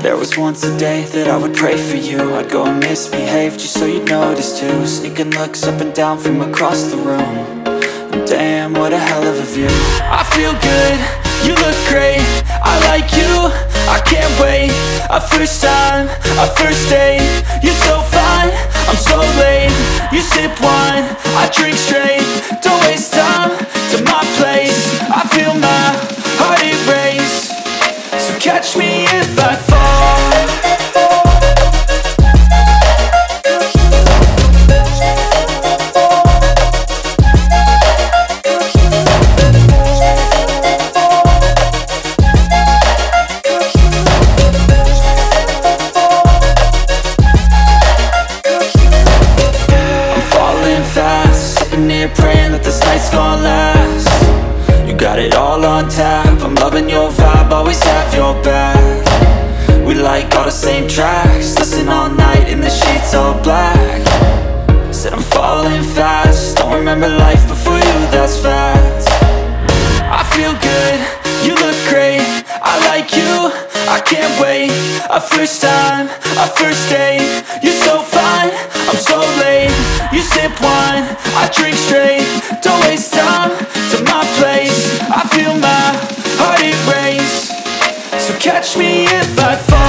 There was once a day that I would pray for you. I'd go and misbehave just so you'd notice too. Sneaking looks up and down from across the room. And damn, what a hell of a view. I feel good, you look great, I like you, I can't wait. A first time, a first date. You're so fine, I'm so late. You sip wine, I drink straight. Don't waste time to my place. I feel my heart erase. So catch me if I fall. Praying that this night's gonna last. You got it all on tap, I'm loving your vibe, always have your back. We like all the same tracks, listen all night in the sheets all black. Said I'm falling fast, don't remember life before you, that's fact. I feel good, you look great, I like you, I can't wait. A first time, a first date. You're so fine, I'm so late. You sip wine, I drink straight. Don't waste time to my place. I feel my heart erase. So catch me if I fall.